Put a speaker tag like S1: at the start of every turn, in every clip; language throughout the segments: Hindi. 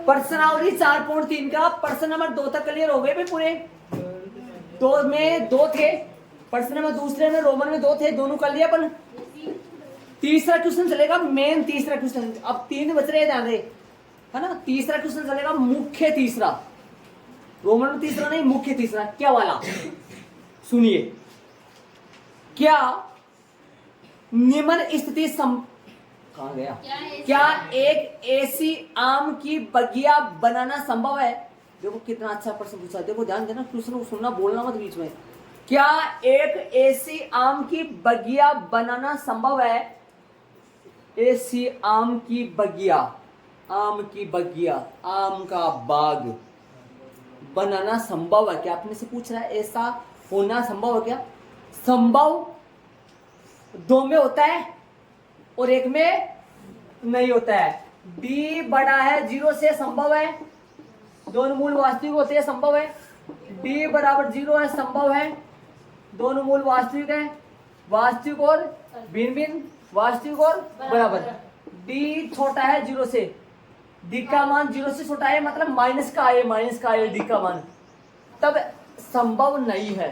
S1: प्रश्नावली 4.3 का प्रश्न नंबर 2 तक क्लियर हो गए भाई पूरे। 2 में 2 थे, प्रश्न नंबर दूसरे में रोमन में 2 थे, दोनों कर लिया अपन। तीसरा क्वेश्चन चलेगा मेन तीसरा क्वेश्चन। अब 3 बच रहे ध्यान रहे, है ना। तीसरा क्वेश्चन चलेगा मुख्य तीसरा, रोमन में तीसरा नहीं, मुख्य तीसरा। क्या वाला सुनिए, क्या निम्न स्थिति कहां गया, क्या एक ऐसी आम की बगिया बनाना संभव है। देखो कितना अच्छा प्रश्न पूछा, देखो ध्यान देना, क्वेश्चन को सुनना, बोलना मत बीच में। क्या एक ऐसी आम की बगिया बनाना संभव है। ऐसी आम की बगिया, आम की बगिया, आम का बाग बनाना संभव है क्या, अपने से पूछ रहा है। ऐसा होना संभव है क्या। संभव 2 में होता है और 1 में नहीं होता है। b बड़ा है 0 से, संभव है। दोनों मूल वास्तविक होते हैं, संभव है। d बराबर 0 है, संभव है। दोनों मूल वास्तविक है, वास्तविक और भिन्न भिन्न, वास्तविक और बराबर। d छोटा है 0 से, d का मान 0 से छोटा है, मतलब माइनस का है d का मान, तब संभव नहीं है,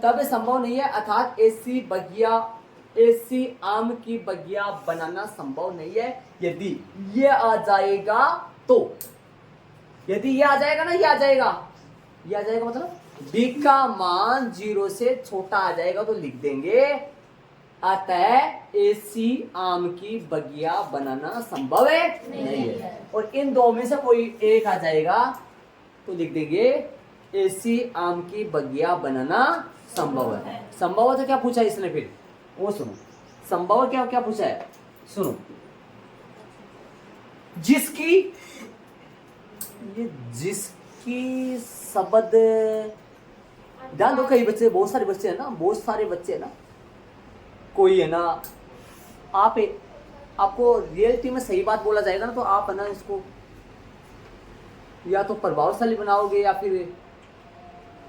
S1: तब संभव नहीं है। अर्थात ऐसी बगिया, ऐसी आम की बगिया बनाना संभव नहीं है। यदि ये आ जाएगा तो, यदि ये आ जाएगा ना, ये आ जाएगा, ये आ जाएगा मतलब d का मान 0 से छोटा आ जाएगा तो लिख देंगे अतः ऐसी आम की बगिया बनाना संभव है नहीं है। और इन 2 में से कोई एक आ जाएगा तो लिख देंगे ऐसी आम की बगिया बनाना संभव है। संभव है तो क्या पूछा इसने फिर, वो सुनो। संभव क्या क्या पूछा है, सुनो। जिसकी, ये जिसकी शब्द, ध्यान दो, कई बच्चे, बहुत सारे बच्चे हैं ना, बहुत सारे बच्चे हैं ना, कोई है ना, आपको रियलिटी में सही बात बोला जाएगा ना, तो आप है ना इसको या तो प्रभावशाली बनाओगे या फिर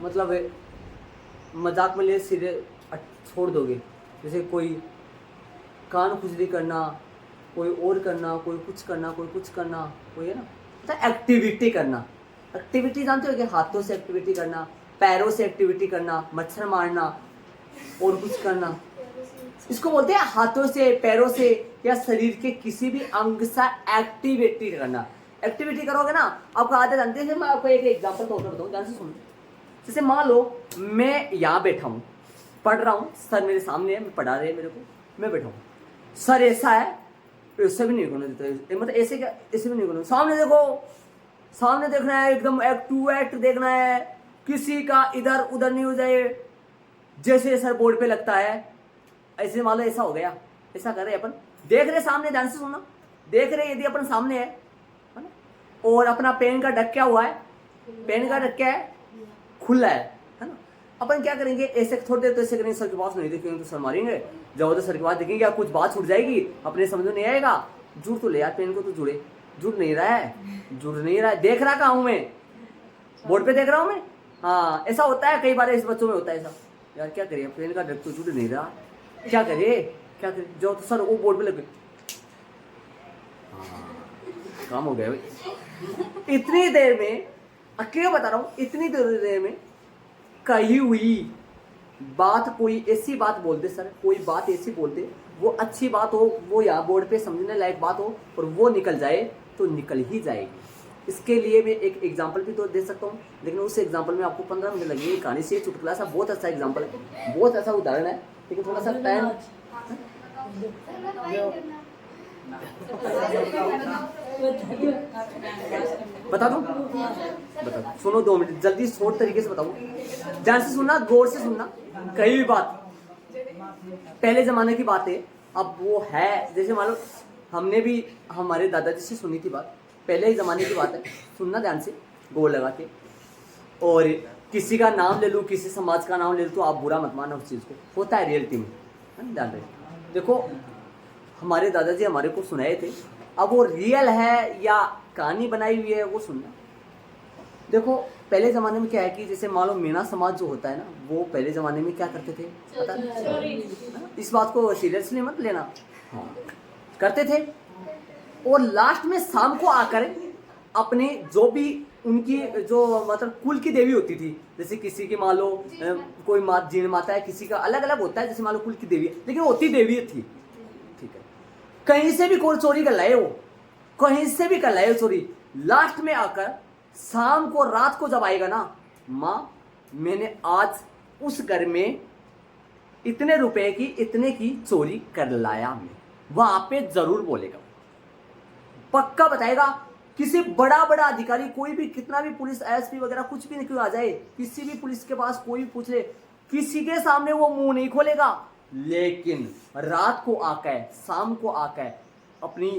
S1: मतलब मजाक में ले सीधे छोड़ दोगे। जैसे कोई कान खुजली करना, कोई और करना, कोई कुछ करना, कोई कुछ करना, कोई है ना, तो एक्टिविटी करना। एक्टिविटी जानते हो क्या, हाथों से एक्टिविटी करना, पैरों से एक्टिविटी करना, मच्छर मारना और कुछ करना, इसको बोलते हैं हाथों से, पैरों से या शरीर के किसी भी अंग से एक्टिविटी करना। एक्टिविटी करोगे ना, आपको आदत जानते हैं। मैं आपको एक एग्जांपल तौर पर बताऊं, ध्यान से सुनो। जैसे मान लो मैं यहाँ बैठा हूँ, पढ़ रहा हूँ, सर मेरे सामने है, मैं पढ़ा रहे हैं मेरे को, मैं बैठा हूँ, सर ऐसा है, ऐसे भी नहीं करना देता, मतलब ऐसे क्या, ऐसे भी नहीं करना। सामने देखो, सामने देखना है, एकदम एक्ट टू एक्ट देखना है, किसी का इधर उधर नहीं हो जाए, जैसे सर बोर्ड पे लगता है ऐसे। मान लो ऐसा हो गया, ऐसा कर रहे अपन, देख रहे सामने, ध्यान से सुनना, देख रहे यदि अपन सामने है ना, और अपना पेन का ढक क्या हुआ है, पेन का ढक क्या है, खुला है ना। अपन क्या करेंगे, ऐसे थोड़ी देर तो ऐसे करेंगे, सर के पास नहीं देखेंगे तो सर मारेंगे, जाओ तो सर के पास देखेंगे, या कुछ बात छूट जाएगी, अपने समझ में नहीं आएगा, जुड़ तो ले यार पेन को, तो जुड़े, जुड़ नहीं रहा है, जुड़ नहीं रहा है, देख रहा कहाँ हूँ मैं, बोर्ड पे देख रहा हूँ मैं। हाँ ऐसा होता है, कई बार इस बच्चों में होता है ऐसा, यार क्या करिए, पेन का ढक तो जुड़ नहीं रहा, क्या करिए, क्या करिए, जो तो सर वो बोर्ड पे लगे, काम हो गया भाई। इतनी देर में, अकेले बता रहा हूँ, इतनी देर में कही हुई बात, कोई ऐसी बात बोल दे सर, कोई बात ऐसी बोल दे, वो अच्छी बात हो, वो यहाँ बोर्ड पे समझने लायक बात हो, और वो निकल जाए तो निकल ही जाएगी। इसके लिए मैं एक एग्जांपल भी तो दे सकता हूँ, लेकिन उस एग्जांपल में आपको 15 मिनट लगेंगे। कहानी से चुटकुला सा बहुत अच्छा एग्जांपल है, बहुत अच्छा उदाहरण है, लेकिन थोड़ा सा टाइम बता दूं, बता दूं, सुनो 2 मिनट जल्दी शॉर्ट तरीके से बताऊं, ध्यान से सुनना, गौर से सुनना। कहीं भी बात पहले जमाने की बात है, अब वो है, जैसे मान लो हमने भी हमारे दादाजी से सुनी थी बात, पहले ही जमाने की बात है, सुनना ध्यान से, गौर लगा के। और किसी का नाम ले लूँ, किसी समाज का नाम ले लूँ, तो आप बुरा मत मानना उस चीज़ को, होता है रियलिटी में, ध्यान रखिए। देखो हमारे दादाजी हमारे को सुनाए थे, अब वो रियल है या कहानी बनाई हुई है वो सुनना। देखो पहले ज़माने में क्या है कि जैसे मान लो मीणा समाज जो होता है ना, वो पहले ज़माने में क्या करते थे पता है? इस बात को सीरियसली मत लेना, हाँ करते थे। और लास्ट में शाम को आकर अपने जो भी उनकी जो मतलब कुल की देवी होती थी, जैसे किसी की मान लो कोई जीण माता है, किसी का अलग अलग होता है, जैसे मान लो कुल की देवी है, लेकिन होती देवी थी, ठीक है। कहीं से भी कोई चोरी कर लाए, वो कहीं से भी कर लाए चोरी, लास्ट में आकर शाम को रात को जब आएगा ना, माँ मैंने आज उस घर में इतने रुपए की इतने की चोरी कर लाया, मैं वहां पे जरूर बोलेगा, पक्का बताएगा। किसी बड़ा बड़ा अधिकारी कोई भी, कितना भी पुलिस एसपी वगैरह कुछ भी क्यों आ जाए, किसी भी पुलिस के पास कोई भी पूछ ले, किसी के सामने वो मुंह नहीं खोलेगा, लेकिन रात को आकर शाम को आकर अपनी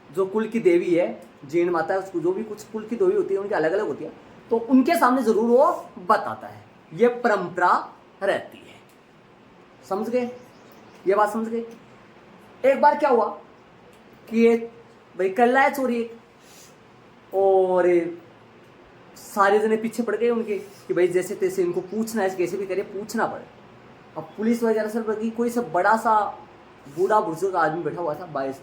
S1: जो कुल की देवी है, जीण माता है, उसको जो भी कुछ कुल की देवी होती है उनकी अलग अलग होती है, तो उनके सामने जरूर वो बताता है। ये परंपरा रहती है, समझ गए, ये बात समझ गए। एक बार क्या हुआ कि ये भाई कर लाया चोरी एक, और सारे जने पीछे पड़ गए उनके कि भाई जैसे तैसे इनको पूछना है, कैसे भी करे पूछना पड़े। अब पुलिस वगैरह से लगी, कोई सब बड़ा सा बूढ़ा बुजुर्ग आदमी बैठा हुआ था 22,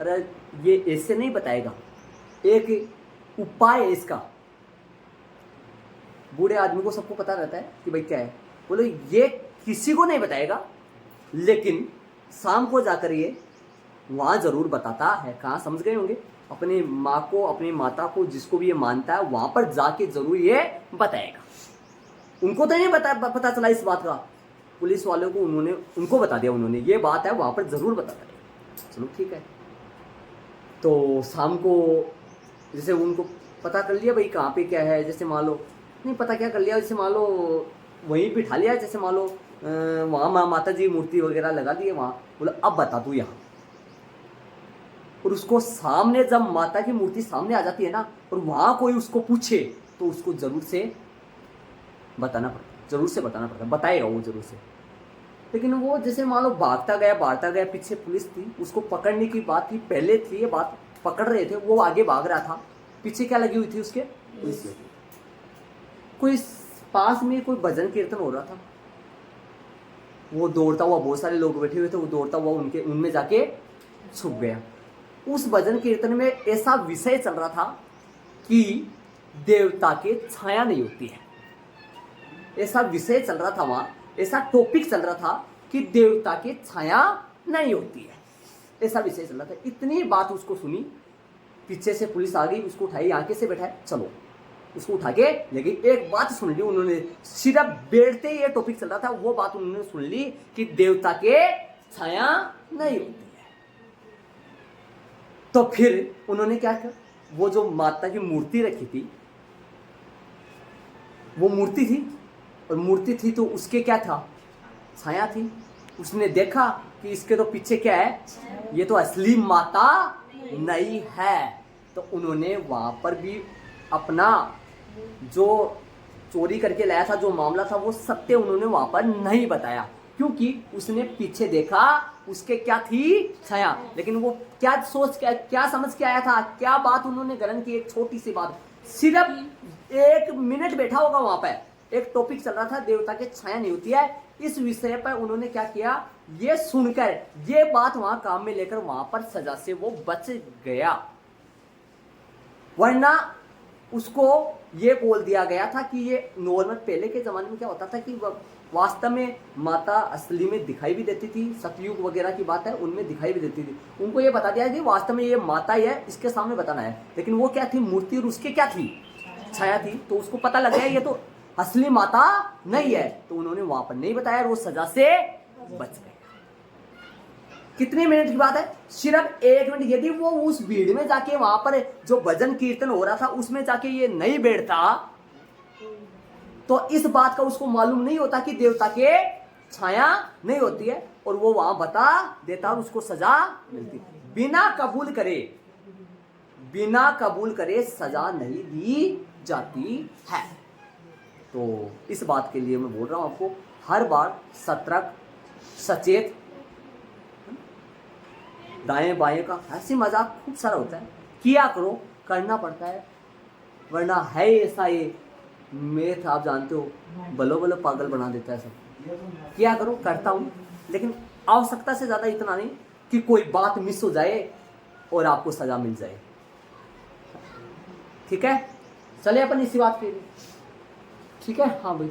S1: अरे ये ऐसे नहीं बताएगा, एक उपाय है इसका। बूढ़े आदमी को सबको पता रहता है कि भाई क्या है, बोलो ये किसी को नहीं बताएगा, लेकिन शाम को जाकर ये वहां जरूर बताता है। कहाँ, समझ गए होंगे, अपनी माँ को, अपनी माता को, जिसको भी ये मानता है वहां पर जाके जरूर ये बताएगा। उनको तो नहीं पता चला इस बात का, पुलिस वालों को उनको बता दिया उन्होंने, ये बात है वहां पर जरूर बताता है। चलो ठीक है, तो शाम को जैसे उनको पता कर लिया भाई कहाँ पे क्या है, जैसे मान लो नहीं पता क्या कर लिया, जैसे मान लो वहीं बिठा लिया, जैसे मान लो वहाँ माता जी मूर्ति वगैरह लगा दी है वहाँ, बोला अब बता तू यहाँ। और उसको सामने जब माता की मूर्ति सामने आ जाती है ना, और वहाँ कोई उसको पूछे तो उसको जरूर से बताना पड़ता, जरूर से बताना पड़ता, बताएगा वो जरूर से। लेकिन वो जैसे मान लो भागता गया, पीछे पुलिस थी, उसको पकड़ने की बात थी, पहले थी ये बात, पकड़ रहे थे, वो आगे भाग रहा था, पीछे क्या लगी हुई थी उसके, पुलिस। कोई पास में कोई भजन कीर्तन हो रहा था, वो दौड़ता हुआ, बहुत सारे लोग बैठे हुए थे, वो दौड़ता हुआ उनमें जाके छुप गया। उस भजन कीर्तन में ऐसा विषय चल रहा था कि देवता के छाया नहीं होती है, ऐसा विषय चल रहा था वहां, ऐसा टॉपिक चल रहा था कि देवता के छाया नहीं होती है, ऐसा विषय चल रहा था। इतनी बात उसको सुनी, पीछे से पुलिस आ गई, उसको उठाई, आगे से बैठाए, चलो उसको उठा के ले गई। एक बात सुन ली उन्होंने, सिर्फ बैठते ही ये टॉपिक चल रहा था, वो बात उन्होंने सुन ली कि देवता के छाया नहीं होती है। तो फिर उन्होंने क्या किया, वो जो माता की मूर्ति रखी थी, वो मूर्ति थी, और मूर्ति थी तो उसके क्या था, छाया थी। उसने देखा कि इसके तो पीछे क्या है, ये तो असली माता नहीं है। तो उन्होंने वहां पर भी अपना जो चोरी करके लाया था, जो मामला था, वो सत्य उन्होंने वहां पर नहीं बताया, क्योंकि उसने पीछे देखा, उसके क्या थी, छाया। लेकिन वो क्या सोच क्या समझ के आया था, क्या बात उन्होंने ग्रहण की, एक छोटी सी बात, सिर्फ 1 मिनट बैठा होगा वहां पर, एक टॉपिक चल रहा था, देवता के छाया नहीं होती है, इस विषय पर उन्होंने क्या किया, ये सुनकर ये बात वहां काम में लेकर वहां पर सजा से वो बच गया। वरना उसको ये बोल दिया गया था कि ये नॉर्मल, पहले के जमाने में क्या होता था कि वास्तव में माता असली में दिखाई भी देती थी, सतयुग वगैरह की बात है, उनमें दिखाई भी देती थी। उनको ये बता दिया कि वास्तव में ये माता ही है, इसके सामने बताना है। लेकिन वो क्या थी, मूर्ति, और उसके क्या थी, छाया थी। तो उसको पता लग गया ये तो असली माता नहीं है, तो उन्होंने वहां पर नहीं बताया, वो सजा से बच गए। कितने मिनट की बात है, सिर्फ 1 मिनट। यदि वो उस भीड़ में जाके वहां पर जो भजन कीर्तन हो रहा था उसमें जाके ये नहीं बैठता, तो इस बात का उसको मालूम नहीं होता कि देवता के छाया नहीं होती है, और वो वहां बता देता और उसको सजा मिलती। बिना कबूल करे सजा नहीं दी जाती है। तो इस बात के लिए मैं बोल रहा हूं आपको, हर बार सतर्क, सचेत, दाएं बाएं का हंसी मजाक खूब सारा होता है, किया करो, करना पड़ता है, वरना है ऐसा ये मेथ, आप जानते हो, बलो बलो पागल बना देता है सब। किया करो, करता हूँ, लेकिन आवश्यकता से ज़्यादा इतना नहीं कि कोई बात मिस हो जाए, और आपको सजा मिल जाए। ठीक है, चले अपन इसी बात पे। ठीक है, हाँ भाई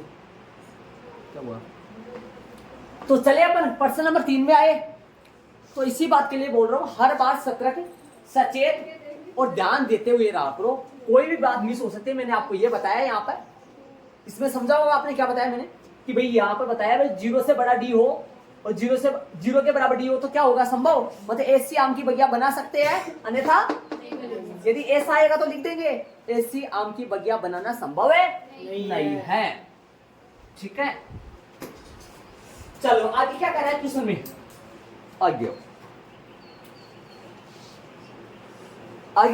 S1: क्या हुआ? तो चले अपन प्रश्न नंबर 3 में आए। तो इसी बात के लिए बोल रहा हूं, हर बार सतर्क, सचेत और ध्यान देते हुए रहा करो। कोई भी बात मिस हो सकती है। मैंने आपको ये बताया यहाँ पर, इसमें समझा होगा आपने क्या बताया मैंने, कि भाई यहाँ पर बताया भाई 0 से बड़ा डी हो और 0 के बराबर डी हो तो क्या होगा, संभव, मतलब ऐसी आम की बगिया बना सकते हैं, अन्यथा यदि ऐसा आएगा तो लिख देंगे ऐसी आम की बगिया बनाना संभव है नहीं है। ठीक है, चलो आगे क्या कर रहा है क्वेश्चन में, आगे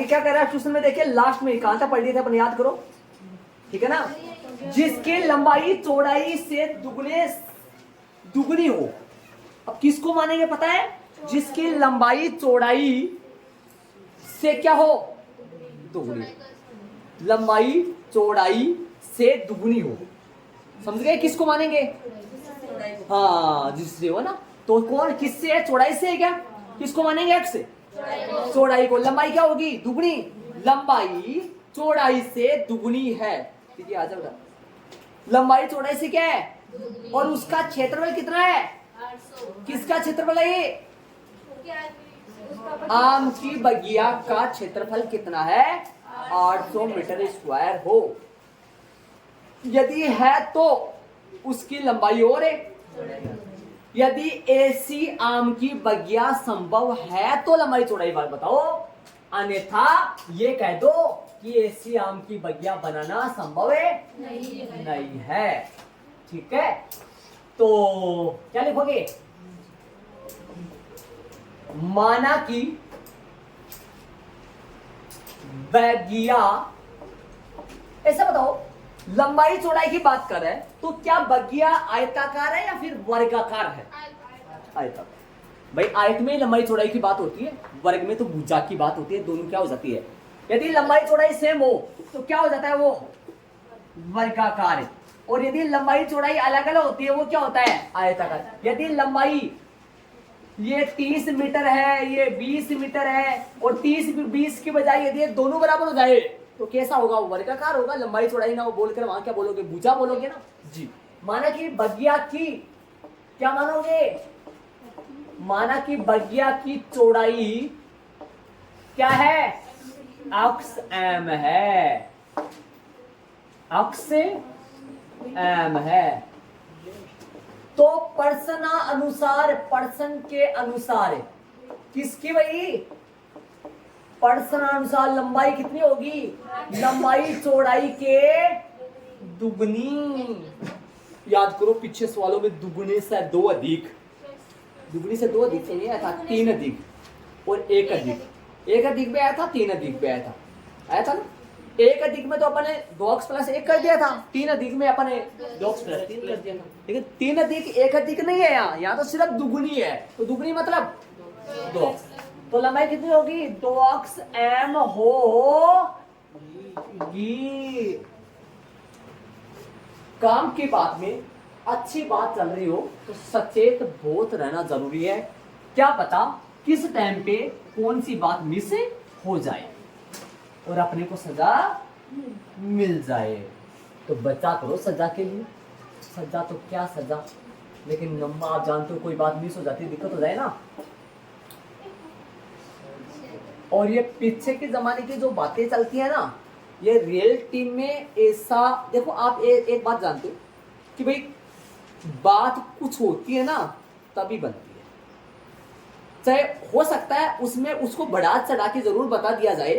S1: क्या कर रहा है क्वेश्चन में, देखिए लास्ट में कहां तक पढ़ लिए थे अपन, याद करो। ठीक है ना, जिसकी लंबाई चौड़ाई से दुगनी हो। अब किसको मानेंगे पता है, जिसकी लंबाई चौड़ाई से क्या हो, दुगनी, लंबाई चौड़ाई से दुगनी हो। समझ गए किसको मानेंगे? हाँ, जिससे हो ना, तो कौन किससे है, चौड़ाई से है क्या, किसको मानेंगे, एक्स से, चौड़ाई को। लंबाई क्या होगी, दुगनी, लंबाई चौड़ाई से दुगनी है। ठीक है, आ जाओ, लंबाई चौड़ाई से क्या है, और उसका क्षेत्रफल कितना है, किसका क्षेत्रफल है ये, आम की बगिया का क्षेत्रफल कितना है, 800 मीटर स्क्वायर हो। यदि है तो उसकी लंबाई और है, यदि ऐसी आम की बगिया संभव है तो लंबाई चौड़ाई बात बताओ, अन्यथा ये कह दो कि ऐसी आम की बगिया बनाना संभव है नहीं है। ठीक है, तो क्या लिखोगे, माना कि बगिया, ऐसा बताओ लंबाई चौड़ाई की बात कर रहे हैं तो क्या बगिया आयताकार है या फिर वर्गाकार है, आयताकार। भाई आयत में लंबाई चौड़ाई की बात होती है, वर्ग में तो भुजा की बात होती है, दोनों क्या हो जाती है, यदि लंबाई चौड़ाई सेम हो तो क्या हो जाता है, वो वर्गाकार है, और यदि लंबाई चौड़ाई अलग अलग होती है वो क्या होता है, आयताकार। यदि लंबाई ये 30 मीटर है, ये 20 मीटर है, और 30-20 की बजाय यदि दोनों बराबर हो जाए तो कैसा होगा, वर्गाकार होगा। लंबाई चौड़ाई ना हो बोलकर वहां क्या बोलोगे, भुजा बोलोगे ना जी। माना कि बगिया की, क्या मानोगे, माना कि बगिया की चौड़ाई क्या है, अक्स एम है, अक्स एम है, तो पर्सन अनुसार, पर्सन के अनुसार किसकी, भाई पर्सन अनुसार लंबाई कितनी होगी, लंबाई चौड़ाई के दुगनी। याद करो पिछले सवालों में दुगने से 2 अधिक, दुगनी से 2 अधिक नहीं आया था, 3 अधिक और 1 अधिक, 1 अधिक भी आया था, 3 अधिक भी आया था ना। 1 अधिक में तो अपन ने 2x+1 कर दिया था, 3 अधिक में अपन ने 2x+3 कर दिया था, लेकिन 3 अधिक 1 अधिक नहीं है, यहाँ तो सिर्फ दुगुनी है, तो दुगुनी मतलब 2, तो लंबाई कितनी होगी, 2x m होगी। काम की बात में अच्छी बात चल रही हो तो सचेत बहुत रहना जरूरी है, क्या पता किस टाइम पे कौन सी बात मिस हो जाए और अपने को सजा मिल जाए। तो बचा करो सजा के लिए, सजा तो क्या सजा, लेकिन नम्मा आप जानते हो कोई बात मिस हो जाती है दिक्कत हो जाए ना। और ये पीछे के जमाने की जो बातें चलती है ना, ये रियल टीम में ऐसा देखो, आप एक बात जानते हो कि भाई बात कुछ होती है ना तभी बनती है, चाहे हो सकता है उसमें उसको बढ़ा चढ़ा के जरूर बता दिया जाए,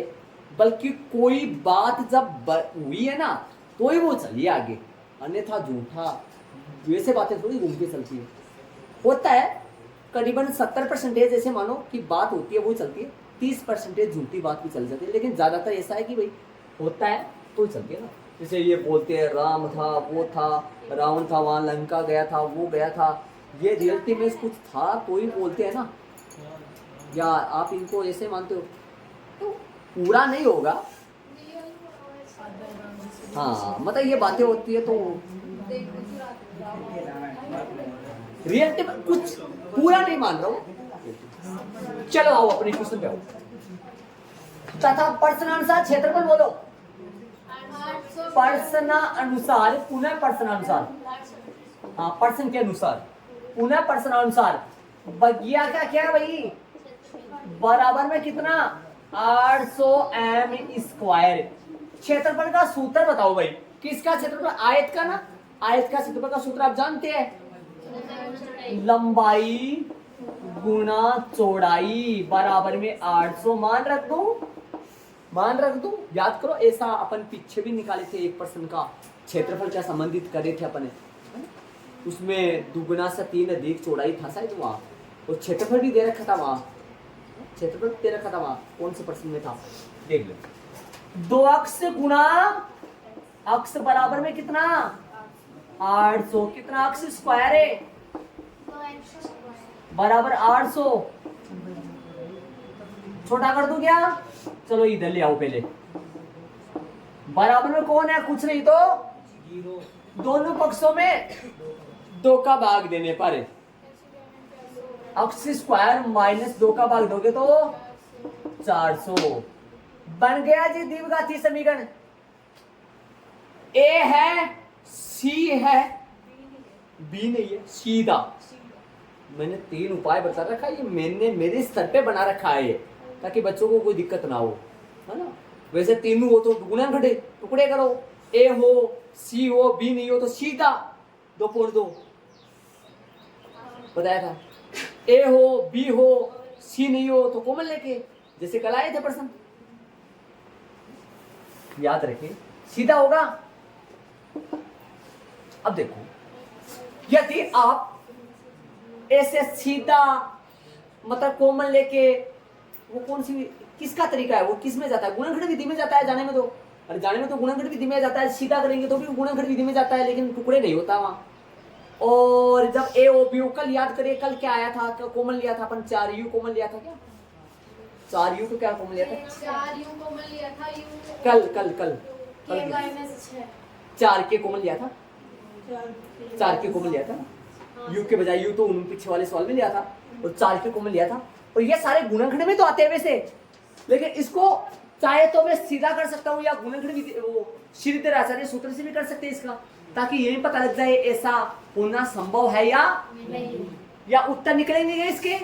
S1: बल्कि कोई बात जब हुई है ना तो ही वो चलिए आगे, अन्यथा झूठा वैसे बातें थोड़ी घूम के चलती है। होता है करीबन 70% ऐसे मानो कि बात होती है वो चलती है, 30% झूठी बात भी चल जाती है, लेकिन ज्यादातर ऐसा है कि भाई होता है तो चलती है ना। जैसे ये बोलते हैं राम था, वो था, रावण था, वहां लंका गया था, वो गया था, ये रियलिटी में कुछ था तो ही बोलते हैं ना, या आप इनको ऐसे मानते हो तो पूरा नहीं होगा। हाँ मतलब ये बातें होती है तो रियलिटी में कुछ पूरा नहीं मान रहा हूँ। चलो आओ अपने क्वेश्चन पे आओ। तथा प्रश्नानुसार क्षेत्रफल बोलो, प्रश्नानुसार, पुनः प्रश्नानुसार, हाँ प्रश्न के अनुसार, पुनः प्रश्नानुसार बगिया का क्या भाई, बराबर में कितना 800 m स्क्वायर। क्षेत्रफल का सूत्र बताओ भाई, किसका क्षेत्रफल, आयत का ना, आयत का क्षेत्रफल का सूत्र आप जानते हैं, लंबाई गुना चौड़ाई बराबर में 800। मान रख दो, याद करो, ऐसा अपन पीछे भी निकाले थे एक पर्सन का क्षेत्रफल क्या संबंधित करे थे अपन, उसमें दुगुना से 3 अधिक चौड़ाई था शायद वहाँ, और क्षेत्रफल भी दे रखा था वहाँ, क्षेत्रफल दे रखा था वहाँ, कौन से पर्सन में था देख लो। 2 अक्ष गुना अक्ष बराबर में कितना 800, कितना अक्ष स्क्वायर है बराबर 800, छोटा कर दूं क्या, चलो इधर ले आओ पहले, बराबर में कौन है, कुछ नहीं तो दोनों पक्षों में 2 का भाग देने पर अक्ष स्क्वायर माइनस 2 का भाग दोगे तो 400 बन गया जी द्विघाती समीकरण। ए है, सी है, बी नहीं है, सीधा। मैंने 3 उपाय बता रखा है, ये मैंने मेरे स्तर पे बना रखा है ताकि बच्चों को कोई दिक्कत ना हो, है ना। वैसे तीनों हो तो गुणन घटे टुकड़े करो, ए हो, सी हो, बी नहीं हो तो सीधा 2.2 बताया था, ए हो, बी हो, सी नहीं हो तो कॉमन लेके, जैसे कल आए थे प्रश्न, याद रखिए सीधा होगा। अब देखो, यदि आप ऐसे सीधा मतलब कॉमन लेके, वो कौन सी किसका तरीका है, वो किस में जाता है, गुणनखंड विधि में जाता है, जाने में तो, अरे जाने में तो गुणनखंड विधि में जाता है, सीधा करेंगे तो भी गुणनखंड विधि में जाता है, लेकिन टुकड़े नहीं होता वहां। और जब ए ओ बी ओ, कल याद करिए, कल क्या आया था, कॉमन लिया था अपन, 4u कॉमन लिया था क्या, 4u तो क्या कॉमन लिया था,
S2: 4u कॉमन लिया था, u
S1: कल कल कल
S2: k माइनस
S1: 4 के कॉमन लिया था, 4 के कॉमन लिया था, u के बजाय u तो उन पीछे वाले सवाल में लिया था, और 4 के कॉमन लिया था, और ये सारे गुणनखंड में तो आते हैं वैसे, लेकिन इसको चाहे तो मैं सीधा कर सकता हूँ या गुणनखंड वो सीधे आचार्य सूत्र से भी कर सकते हैं इसका, ताकि यही पता लग जाए ऐसा होना संभव है या
S2: नहीं,
S1: या उत्तर निकलेंगे इसके,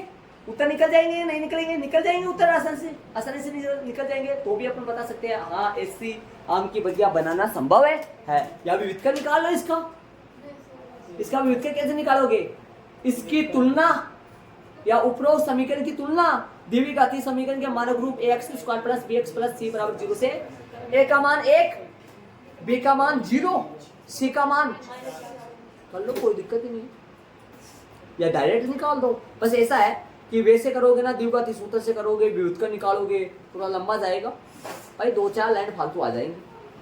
S1: उत्तर निकल जाएंगे, नहीं निकलेंगे, निकल जाएंगे उत्तर आसानी से निकल जाएंगे, तो भी अपन बता सकते हैं हाँ ऐसी आम की बगिया बनाना संभव है। या विविधकर निकाल लो इसका विविधकर कैसे निकालोगे, इसकी तुलना या उपरोक्त समीकरण की तुलना द्विघाती समीकरण के मानक रूप ax square plus bx plus c बराबर 0 से a का मान 1, b का मान 0, c का मान कर लो, कोई दिक्कत ही नहीं, या डायरेक्ट निकाल दो। बस ऐसा है कि वैसे करोगे ना, द्विघाती सूत्र से करोगे, व्युत्क्रम निकालोगे, थोड़ा लंबा जाएगा भाई, 2-4 लाइन फालतू आ जाएंगे,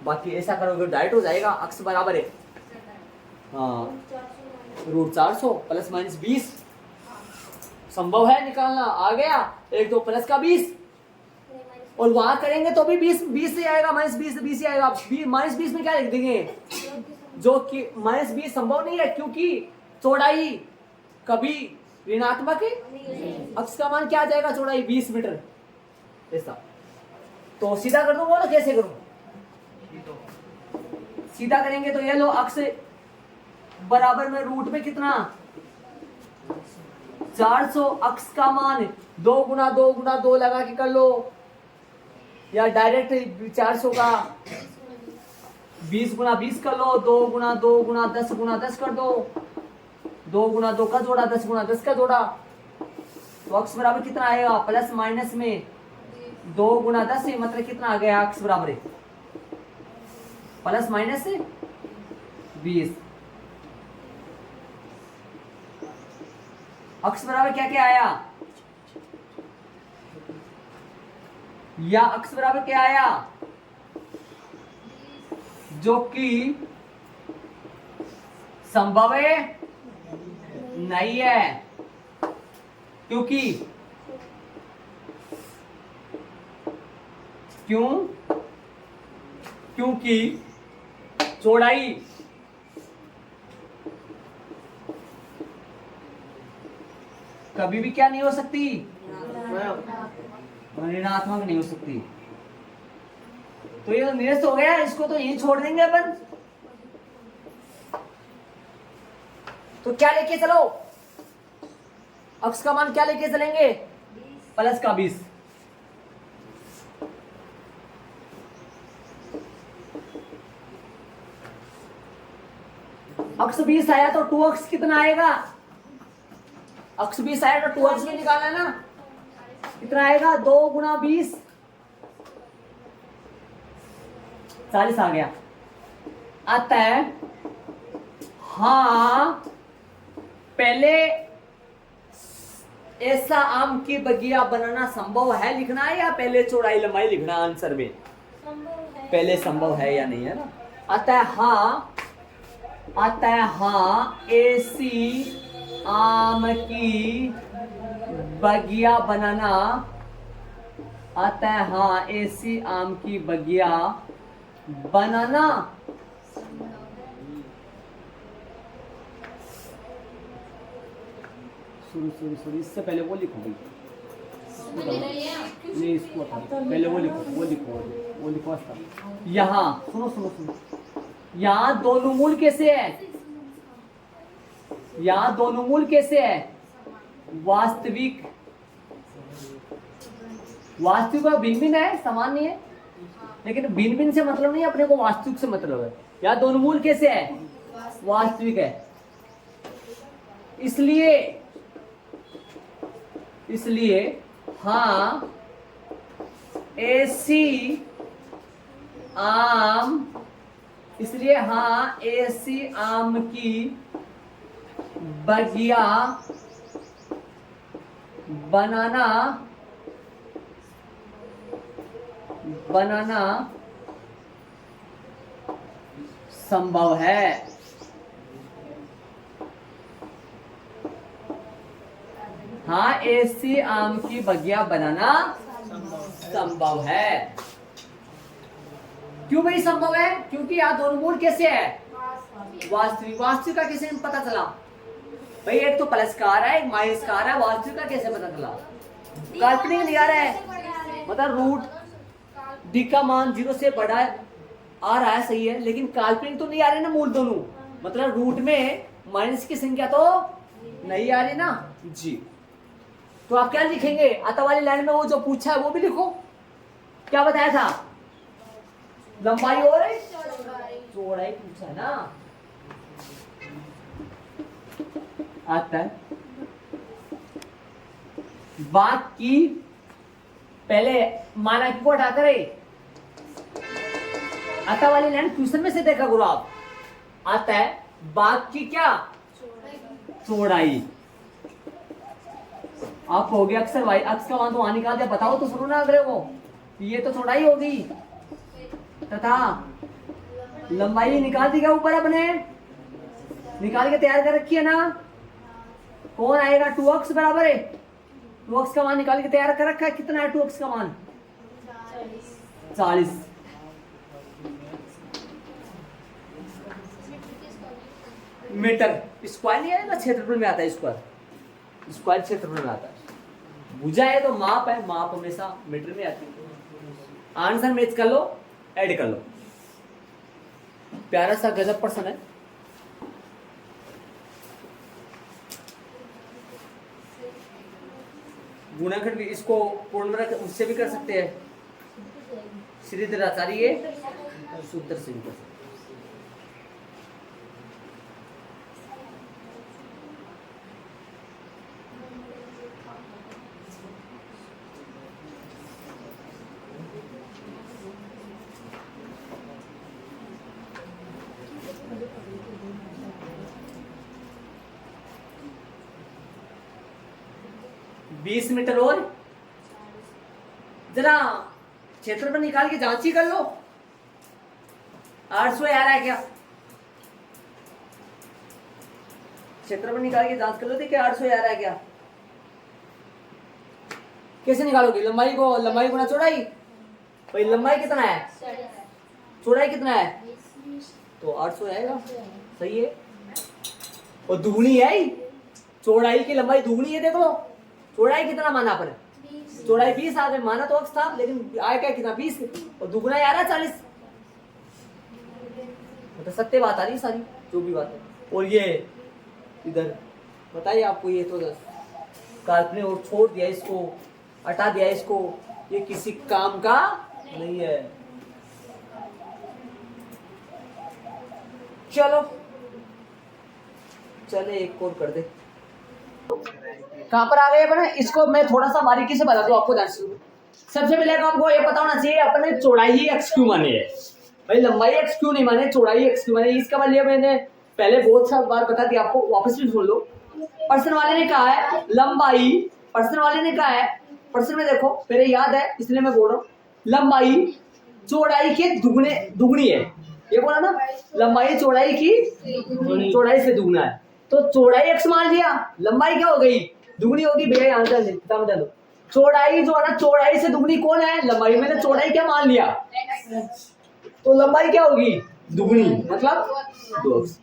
S1: बाकी ऐसा करोगे डायरेक्ट हो जाएगा, अक्स बराबर है हाँ √400 प्लस माइनस 20 संभव है निकालना, आ गया, 1 2 प्लस का 20, और वहां करेंगे तो भी 20 से आएगा, माइनस 20 से 20 से आएगा, माइनस 20 में क्या लिख देंगे, जो कि माइनस 20 संभव नहीं है, क्योंकि चौड़ाई कभी ऋणात्मक है, अक्ष का मान क्या आ जाएगा, चौड़ाई 20 मीटर, ऐसा। तो सीधा कर दो, बोलो कैसे करूं, सीधा करेंगे तो ये लो, अक्ष बराबर में रूट में कितना 400, अक्ष का मान 2 गुना 2 गुना 2 लगा के कर लो, या डायरेक्ट 400 का 20 गुना 20 कर लो, 2 गुना 2 गुना 10 गुना 10 कर दो, 2 गुना 2 का जोड़ा 10 गुना 10 का जोड़ा, तो अक्ष बराबर कितना आएगा, प्लस माइनस में 2 गुना 10 है, मतलब कितना आ गया, अक्ष बराबर है प्लस माइनस से 20, अक्ष बराबर क्या क्या आया, या अक्ष बराबर क्या आया, जो कि संभव है नहीं है, क्योंकि क्योंकि चौड़ाई कभी भी क्या नहीं हो सकती, ऋणात्मक नहीं हो सकती, तो ये तो निरस्त हो गया, इसको तो यही छोड़ देंगे अपन। तो क्या लेके चलो, अक्स का मान क्या लेके चलेंगे, प्लस का 20। अक्स 20 आया तो 2x कितना आएगा, अक्स 20 आया तो 2x भी निकालना है ना, कितना आएगा 2 गुना 20, 40 आ गया। अतः हाँ पहले ऐसा आम की बगिया बनाना संभव है लिखना है, या पहले चौड़ाई लंबाई लिखना आंसर में, पहले संभव है या नहीं, है ना। अतः हाँ ऐसी आम की बगिया बनाना, अतः हाँ ऐसी आम की बगिया बनाना सॉरी इससे पहले वो लिखो भाई, नहीं इसको पहले वो लिखो यहाँ सुनो, यहाँ दोनों मूल कैसे है, यहाँ दोनों मूल कैसे है, वास्तविक और भिन्न भिन्न है, समान नहीं है, लेकिन भिन्न भिन्न से मतलब नहीं है, अपने को वास्तविक से मतलब है। यहाँ दोनों मूल कैसे है, वास्तविक है। इसलिए हाँ ऐसी आम की बगिया बनाना संभव है। हाँ ऐसी आम की बगिया बनाना संभव है। क्यों भाई संभव है, क्योंकि यहाँ दोनों मूल कैसे है, वास्तविक का कैसे पता चला भाई, एक तो प्लस का आ रहा है, एक माइनस का आ रहा है, वास्तविक का कैसे पता चला, काल्पनिक नहीं आ रहा है, मतलब रूट डी का मान 0 से बड़ा आ रहा है, सही है, लेकिन काल्पनिक तो नहीं आ रहे ना मूल दोनों, मतलब रूट में माइनस की संख्या तो नहीं आ रही ना जी। तो आप क्या लिखेंगे, अतः वाली लाइन में वो जो पूछा है वो भी लिखो, क्या बताया था, लंबाई और चौड़ाई पूछा है ना। अतः बाकी पहले माना को हटा करे, अतः वाली लाइन क्वेश्चन में से देखा करो आप, अतः बाग की क्या चौड़ाई, आप हो गया अक्सर वाई, अक्स का मान तो वहां निकाल दिया, बताओ तो सुनो ना अगले को, ये तो चौड़ाई होगी तथा लंबाई निकाल दी क्या ऊपर अपने, निकाल के तैयार कर रखी है ना, कौन आएगा 2x बराबर है, 2x का मान निकाल के तैयार कर रखा है, कितना है 2x का मान 40। मीटर स्क्वायर नहीं आएगा, क्षेत्रफल में आता है, स्क्वायर क्षेत्रफल में आता है, भुजा है तो माप है, माप हमेशा मीटर में आती है। आंसर मैच कर लो, ऐड कर लो, प्यारा सा गजब प्रश्न है। गुणाखंड भी इसको पूर्ण उससे भी कर सकते हैं, श्रीधर आचार्य सूत्र से भी कर सकते हैं। 20 मीटर और जरा क्षेत्रफल निकाल के जांच ही कर लो, 800 आ रहा है क्या, क्षेत्रफल निकाल के जांच कर लो, देखिए 800 आ रहा है क्या, कैसे निकालोगे, लंबाई गुना चौड़ाई, भाई लंबाई कितना है, चौड़ाई कितना है, तो 800 आएगा, सही है, और दुगनी है, चौड़ाई की लंबाई दुगनी है, देखो चौड़ाई कितना माना आपने चौड़ाई 20 आ गई, माना तो अक्स था लेकिन आया क्या कितना 20 और दुगना आ रहा है 40। मतलब सत्य बात आ रही है सारी जो भी बात है। और ये इधर बताइए आपको ये तो काल्पनिक और छोड़ दिया इसको, हटा दिया इसको, ये किसी काम का नहीं है। चलो चले एक और कर दे। कहां पर आ गए अपन, इसको मैं थोड़ा सा बारीकी से बता दूं आपको ध्यान से। सबसे पहले आपको ये पता होना चाहिए अपने चौड़ाई ही एक्स क्यों माने है भाई, लंबाई एक्स क्यों नहीं माने, चौड़ाई एक्स क्यों माने। इसका मतलब मैंने पहले बहुत सा बार बता दिया आपको, वापस भी सुन लो। पर्सन वाले ने कहा है लंबाई, पर्सन वाले ने कहा है, पर्सन में देखो मेरे याद है इसलिए मैं बोल रहा हूँ, लंबाई चौड़ाई के दुगनी है, ये बोला ना, लंबाई चौड़ाई की चौड़ाई से दुगना है। तो चौड़ाई एक्स मान लिया, लंबाई क्या हो गई दुगनी होगी भैया, आंसर समझ लो। चौड़ाई जो है ना चौड़ाई से दुगनी कौन है, लंबाई। मैंने चौड़ाई क्या मान लिया, तो लंबाई क्या होगी दुगनी, मतलब 2x।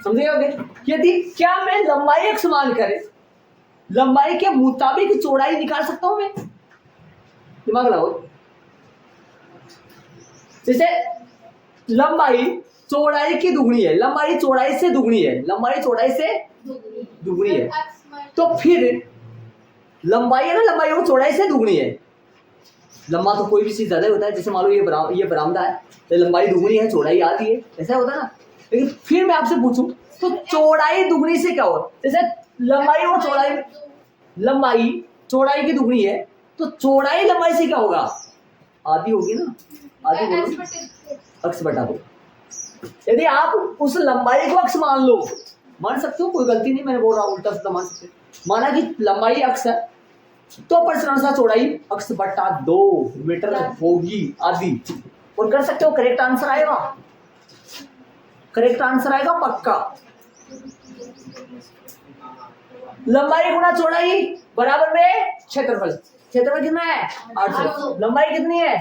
S1: समझे होगे। यदि क्या मैं लंबाई एक्स मान कर लंबाई के मुताबिक चौड़ाई निकाल सकता हूं मैं, दिमाग लगाओ। जैसे लंबाई चौड़ाई की दुगनी है, लंबाई चौड़ाई से दुगनी है, लंबाई चौड़ाई से दुगनी है, तो फिर लंबाई है ना, लंबाई वो चौड़ाई से दुगनी है। लंबा तो कोई भी चीज ज्यादा होता है, जैसे मान लो ये बरामदा है तो लंबाई दुगनी है चौड़ाई आधी है, ऐसा होता है ना। लेकिन फिर मैं आपसे पूछूं तो चौड़ाई दुगनी से क्या हो, जैसे लंबाई और चौड़ाई, लंबाई चौड़ाई की दुगनी है तो चौड़ाई लंबाई से क्या होगा, आधी होगी ना, आधी होगी अक्स बटा 2। यदि आप उस लंबाई को अक्स मान लो, मान सकते हो, कोई गलती नहीं, मैंने बोल रहा हूँ उल्टा सीधा मान सकते। माना कि लंबाई अक्स है तो प्रश्नानुसार चौड़ाई अक्स बटा 2 मीटर होगी आधी, और कर सकते हो, करेक्ट आंसर आएगा, करेक्ट आंसर आएगा पक्का। लंबाई गुना चौड़ाई बराबर में क्षेत्रफल, क्षेत्रफल कितना है 800, लंबाई कितनी है,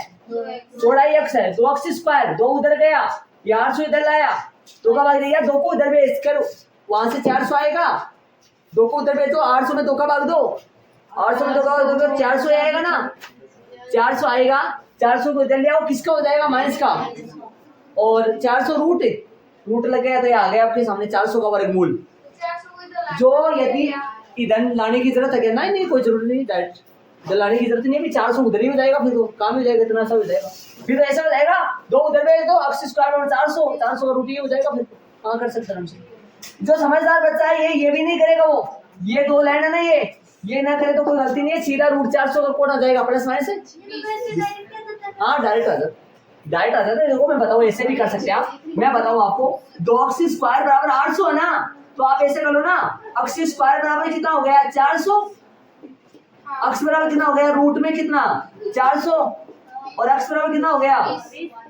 S1: चौड़ाई x है, 2x स्क्वायर, 2 उधर गया, ये 800 इधर लाया, 2 का भाग दिया, 2 को उधर भेज कर वहां से 400 आएगा, 2 को उधर भेजो, 800 में 2 का भाग दो, 800 में 2 का भाग दो तो 400 आएगा ना, 400 आएगा, 400 को इधर ले आओ, किसका हो जाएगा माइनस का, और 400 रूट लग गया तो ये आ गया आपके सामने 400 का वर्गमूल, जो यदि इधर लाने की जरूरत है, नहीं कोई जरूरत नहीं, डायरेक्ट इधर लाने की जरूरत नहीं है, 400 उधर ही हो जाएगा, फिर तो काम हो जाएगा, इतना सा हो जाएगा, फिर तो ऐसा हो जाएगा 2 उधर में, तो अक्स स्क्वायर और 400 का रूट ये हो जाएगा, फिर हाँ कर सकते हैं। जो समझदार बच्चा है ये भी नहीं करेगा, वो ये 2 लाइन है ना, ये ना करे तो कोई गलती नहीं है, सीधा रूट 400 का कोण आ जाएगा प्लस माइनस से, हाँ डायरेक्ट आ जाता है। देखो मैं बताऊँ, ऐसे भी कर सकते हैं आप, मैं बताऊँ आपको, 2 अक्स स्क्वायर बराबर 800 है ना, तो आप ऐसे कर लो ना, अक्स स्क्वायर बराबर कितना हो गया 400, अक्स बराबर कितना हो गया रूट में कितना 400, और अक्स बराबर कितना हो गया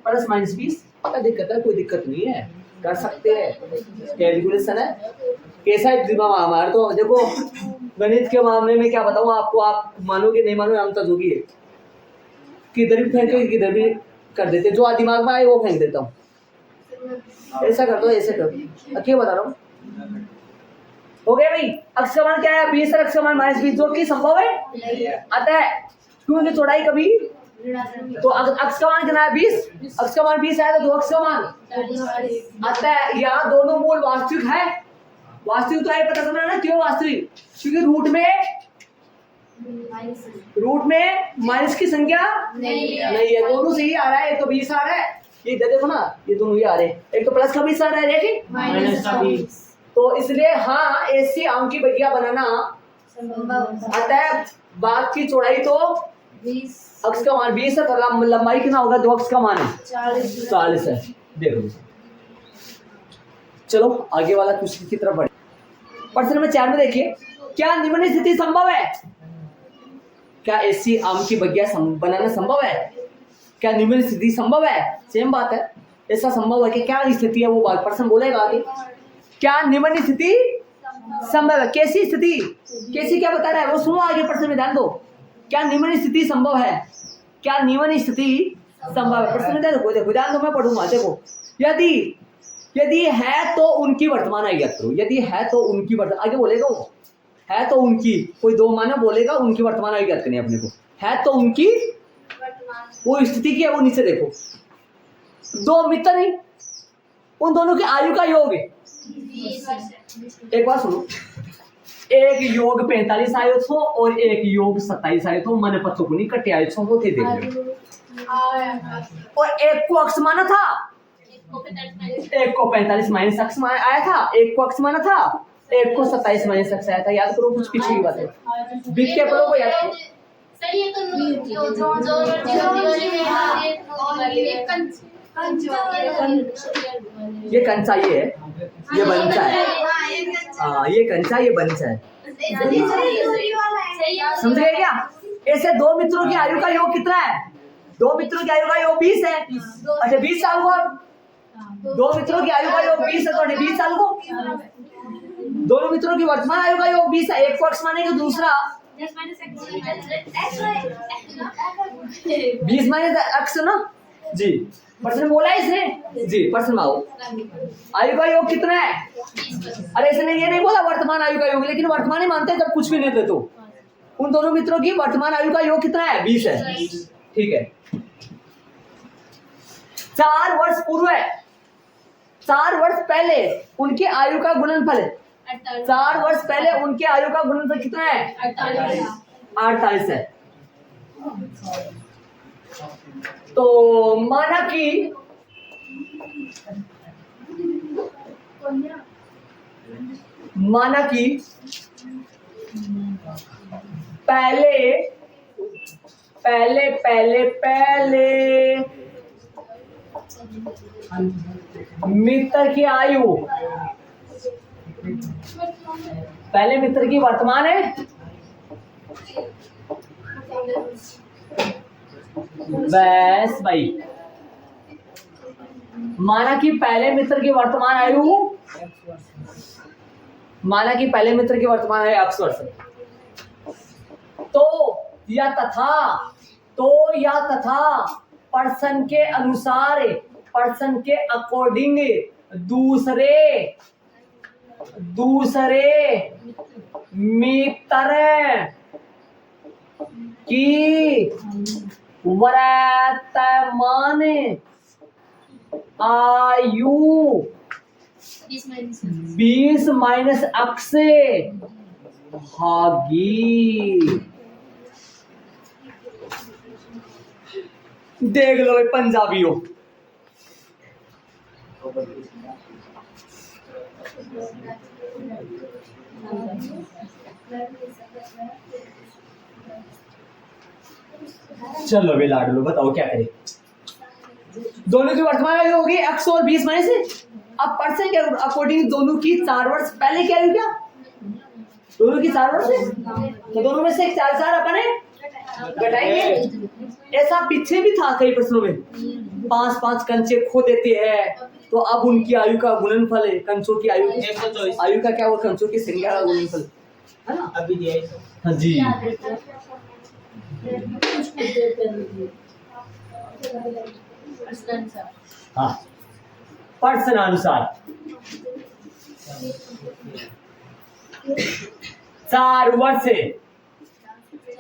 S1: प्लस माइनस 20। क्या दिक्कत है, कोई दिक्कत नहीं है, कर सकते हैं, कैलकुलेशन है। कैसा है दिमाग हमारा, तो देखो गणित के मामले में क्या बताऊँ आपको, आप मानोगे नहीं मानोगे, हम तक होगी किधर भी फेंक किधर भी कर देते, जो दिमाग में आए वो फेंक देता हूँ, ऐसा कर दो, ऐसे कर दो, क्यों बता रहा हूँ। हो गया भाई, अक्स का मान क्या है 20 और अक्स का मान -20, जो कि संभव है आता है, क्योंकि चौड़ाई कभी, तो अक्स का मान कितना है 20, अक्स का मान 20 है तो 2 अक्स का मान आता है। यहाँ दोनों मूल वास्तविक है, वास्तविक तो है, पता चल रहा है ना क्यों वास्तविक, क्योंकि रूट में माइनस की संख्या नहीं है, दोनों से ही आ रहा है, एक तो 20 आ रहा है, ये देखो ना, ये दोनों ही आ रहे हैं, एक तो प्लस का 20 आ रहा है माइनस का 20, तो इसलिए हाँ ऐसी अंक की बगिया बनाना आता है। बात की चौड़ाई तो अक्स का मान 20 है, तो लंबाई कितना होगा 2 अक्स का मान 40 है। देखो चलो आगे वाला क्वेश्चन की तरफ बढ़े। प्रश्न नंबर 4 में देखिए, क्या निम्न स्थिति संभव है, क्या ऐसी आम की बगिया बनाना संभव है, क्या निम्न स्थिति संभव है, सेम बात है, ऐसा संभव है कि क्या स्थिति है वो बात प्रश्न बोलेगा आगे, क्या निम्न स्थिति संभव है, कैसी स्थिति, कैसी क्या बता रहा है वो सुनो आगे प्रश्न में ध्यान दो, क्या निम्न स्थिति संभव है, क्या निम्न स्थिति संभव है, प्रश्न में देखो ध्यान दो, मैं पढ़ूंगा, देखो यदि है तो उनकी वर्तमान आएगी, यदि है तो उनकी वर्तमान, आगे बोलेगा वो है तो उनकी, कोई दो माना बोलेगा उनकी वर्तमान आयु ज्ञात करनी है अपने को। है तो उनकी, वो स्थिति की है, वो नीचे देखो। दो मित्र नहीं, उन दोनों की आयु का योग है। एक बार सुनो, एक योग 45 आयु थो और एक योग 27 आयु थो, मैंने पत्तों को नहीं कटे आयु थो, वो थे देख लो। और एक को अक्ष माना था, एक को 45 माइनस अक्ष आया था, एक को अक्ष माना था, एक को 27 माइनस अक्ष आया था। याद करो कुछ पीछे की बात है, बीत के पलों को याद करो।
S2: सही है।
S1: ये कंचा ये है, ये बंचा है। हाँ ये कंचा ये बंचा है, समझ गए क्या? ऐसे दो मित्रों की आयु का योग कितना है? दो मित्रों की आयु का योग 20 है। अच्छा 20 साल को, दो मित्रों की आयु का योग 20 है तो 20 साल को। दोनों मित्रों की वर्तमान आयु का योग 20 है। एक को अक्ष मानेंगे, दूसरा 20 माइनस अक्ष ना जी। पर्सन बोला है इसने जी, पर्सन आओ। आयु का योग कितना है? अरे इसने ये नहीं बोला वर्तमान आयु का योग, लेकिन वर्तमान ही मानते हैं जब कुछ भी नहीं थे। तो उन दोनों मित्रों की वर्तमान आयु का योग कितना है? 20 है। ठीक है। 4 वर्ष पूर्व है, 4 वर्ष पहले उनकी आयु का गुणनफल है। 4 वर्ष पहले उनके आयु का गुणनफल कितना है? 48 है। तो माना कि पहले पहले पहले पहले मित्र की आयु, पहले मित्र की वर्तमान है बस भाई। माना कि पहले मित्र की वर्तमान आयु, माना कि पहले मित्र की वर्तमान आयु 8 वर्ष, तो या तथा पर्सन के अनुसार, पर्सन के अकॉर्डिंग दूसरे मित्र की वर्तमान आयु 20 माइनस अक्ष होगी। देख लो भाई पंजाबियों, चलो वे लाड लो, बताओ क्या करें। दोनों की वर्तमान आयु होगी x और 20 माइनस से। अब पर्सन के अकॉर्डिंग दोनों की 4 वर्ष पहले क्या आयु, क्या दोनों की 4 वर्ष है, तो दोनों में से 4 अपने घटाएंगे। ऐसा पीछे भी था कई प्रश्नों में, 5-5 कंचे खो देते हैं तो अब उनकी आयु का गुणनफल है, कंचों की आयु, आयु का क्या वो कंचों की संख्या का गुणनफल है ना, अभी दिया है। हाँ जी हाँ, पर्सनानुसार 4 वर्ष है,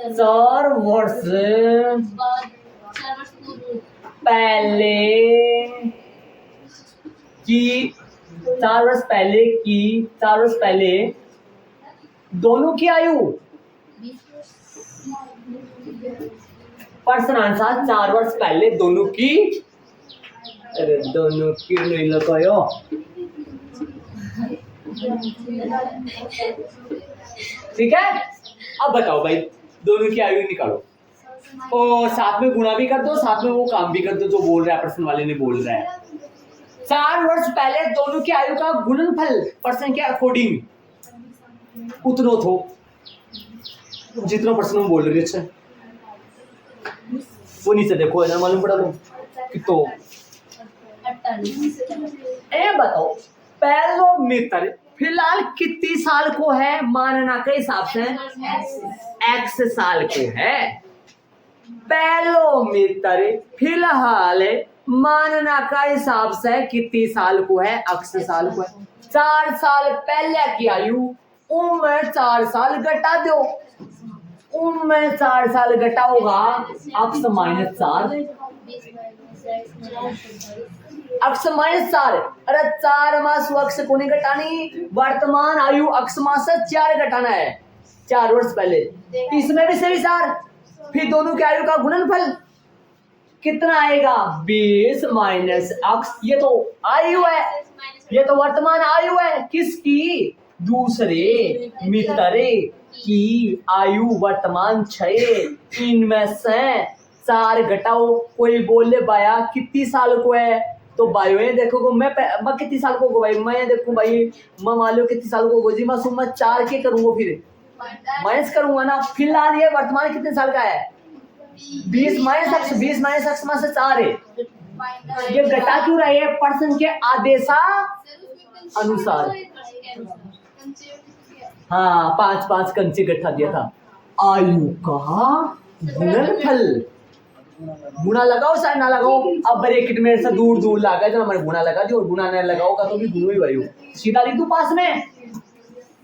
S1: 4 वर्ष पहले की, 4 वर्ष पहले की, 4 वर्ष पहले दोनों की आयु पर्सनानुसार 4 वर्ष पहले दोनों की, अरे दोनों की नहीं लगायो, ठीक है। अब बताओ भाई, दोनों की आयु निकालो और साथ में गुणा भी कर दो, साथ में वो काम भी कर दो जो बोल रहा है पर्सन वाले ने बोल रहा है। 4 वर्ष पहले दोनों की आयु का गुणनफल पर्सन के अकॉर्डिंग उतनो थो जितना पर्सन हम बोल रहे थे, वो नीचे देखो ना, मालूम पड़ा लो कि तो ए बताओ पहलो मित्र फिलहाल कितनी साल को है, मानना के हिसाब से x साल को है। पहलो मित्र फिलहाल मानना का हिसाब से कितनी साल को है, x साल को है। 4 साल पहले की आयु उम्र 4 साल घटा दो, उम्र 4 साल घटा होगा अक्स माइनस 4, अक्स माइनस 4। अरे 4 मास अक्स को नहीं घटानी, वर्तमान आयु अक्स मास से 4 घटाना है 4 वर्ष पहले। इसमें भी सही सार, फिर दोनों की आयु का गुणनफल कितना आएगा 20 माइनस अक्स, ये तो आयु है, ये तो वर्तमान आयु है किसकी, दूसरे मित्र की आयु वर्तमान 6, इनमें से 4 घटाओ। कोई बोले बाया कितनी साल को है, तो भाई ये देखो मैं कितनी साल को भाई, मैं देखूं भाई मैं मान लो कितनी साल को जी, मैं 4 के करूंगा, फिर माइनस करूंगा ना। फिलहाल ये वर्तमान कितने साल का है 20 माइनस अक्स, 20 माइनस अक्स में से 4 है। ये घटा क्यों रहा है, पर्सन के आदेशा अनुसार। हाँ 5 कंचे घटा दिया था। आयु का गुणनफल, गुणा लगाओ चाहे ना लगाओ, अब ब्रैकेट में से दूर लगा जो हमारे गुणा लगा दी, और गुणा नहीं लगाओगा तो भी गुण ही वही, सीधा लिख दो पास में।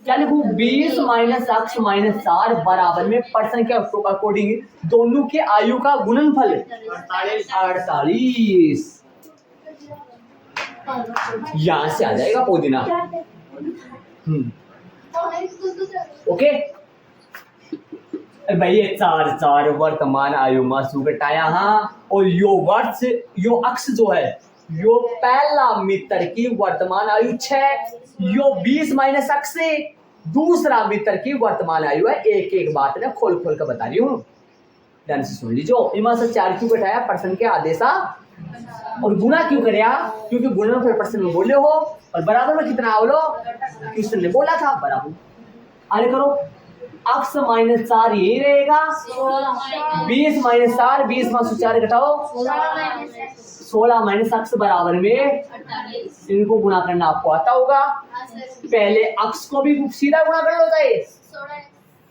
S1: क्या लिखूं 20 माइनस अक्स माइनस 4 बराबर में पर्सन के अकॉर्डिंग दोनों के आयु का गुणनफल 48। यहां से आ जाएगा पुदीना। ओके भाई ये 4 वर्तमान आयु में घटाया। हाँ और यो वर्ष यो अक्ष जो है यो पहला मित्र की वर्तमान आयु 6, यो 20 माइनस अक्ष से दूसरा मित्र की वर्तमान आयु है। एक बात ना खोल कर बता रही हूँ, ध्यान से सुन लीजिए। इमा से 4 क्यों घटाया, पर्सन के आदेशा, और गुणा क्यों कराया, क्योंकि गुणनफल पर्सन में बोले हो, और बराबर में कितना आवलो क्वेश्चन ने बोला था बराबर। आगे करो, अक्स माइनस 4 यही रहेगा, 20 माइनस 4, 20 में से 4 घटाओ 16 माइनस अक्स बराबर में, इनको गुणा करना आपको आता होगा। पहले अक्स को भी सीधा गुणा कर लो, चाहे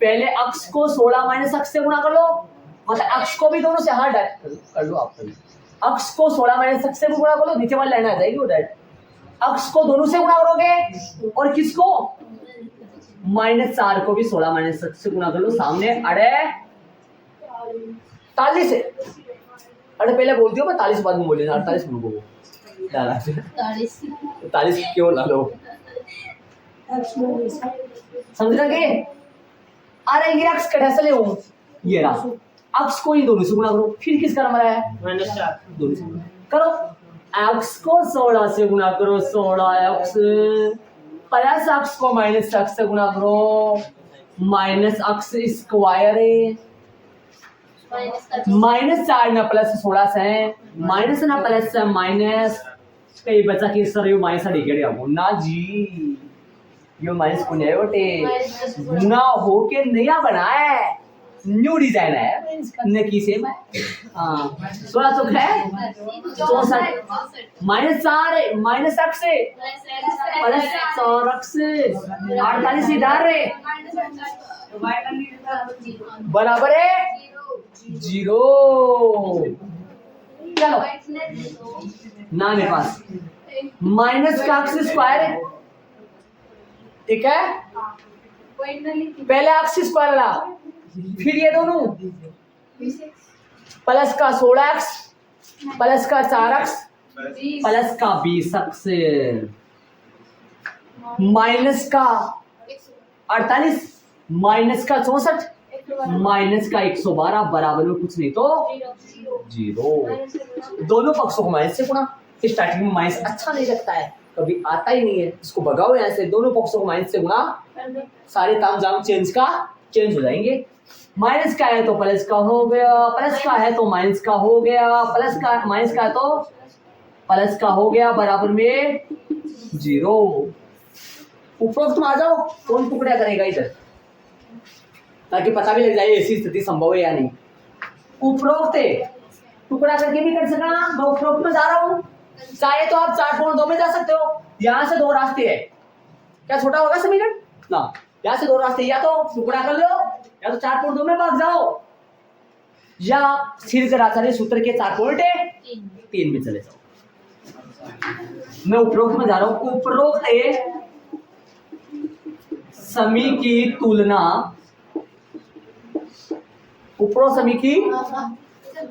S1: पहले अक्स को 16 माइनस अक्स से गुणा कर लो, मतलब अक्स को भी दोनों से हाँ कर लो आप, अक्स को 16 माइनस अक्स से भी गुणा कर लो, नीचे वाली लाइन आ जाएगी वो डायरेक्ट। अक्स को दोनों से गुणा करोगे और किसको माइनस 4 को भी 16 माइनस अक्स से गुणा कर लो, सामने अरे 48 है। अरे पहले बोलती हो मैं 40 बाद में बोले 48 में बोलो, 48 क्यों ला लो, समझ रहे? अरे ये अक्स कैसे ले हूं, ये रहा अक्स को ही दोनों से गुणा करो, फिर किसका नंबर है -4, दोनों से करो। अक्स को 16 से गुणा करो, 16 अक्स प्लस अक्स को माइनस अक्स से गुणा करो, माइनस अक्स स्क्वायर है, -4 ना प्लस 16 से माइनस ना प्लस से माइनस, कई बच्चा के सर यो माइनस डिग्री गया ना जी, यो माइनस को नहीं होते, गुना हो के नया बना है, न्यू डिजाइन है इसका सेम है। हाँ 16 तो है 64 -4 माइनस अक्स से प्लस 4 अक्स 48 इधर है बराबर है 0। चलो ना मेरे पास माइनस का अक्स स्क्वायर है, ठीक है, पहले अक्स स्क्वायर ला, फिर ये दोनों प्लस का 16 अक्स प्लस का 4 अक्स प्लस का 20 अक्स माइनस का 48 माइनस का 64 माइनस का 112 बराबर में कुछ नहीं तो 0। दोनों पक्षों को माइनस से गुणा, स्टार्टिंग में माइनस अच्छा नहीं लगता है, कभी आता ही नहीं है, इसको भगाओ यहाँ से, दोनों पक्षों को माइनस से गुणा, सारे तामझाम चेंज हो जाएंगे। माइनस का है तो प्लस का हो गया, प्लस का है तो माइनस का हो गया, प्लस का माइनस का है तो प्लस का हो गया बराबर में 0। उपरोक्त में आ जाओ, कौन टुकड़ा करेगा इधर, ताकि पता भी लग जाए ऐसी स्थिति संभव है या नहीं। उपरोक्त टुकड़ा करके भी कर सकना, मैं उपरोक्त में जा रहा हूँ, चाहे तो आप 4.2 में जा सकते हो, यहाँ से 2 रास्ते है, क्या छोटा होगा समीकरण ना, यहाँ से 2 रास्ते, या तो टुकड़ा कर लो या तो 4.2 में भाग जाओ, या सिरगराचार्य सूत्र के 4.3 में चले जाओ। मैं उपरोक्त में जा रहा हूँ, उपरोक्त समी की तुलना, उपरोक्त समी की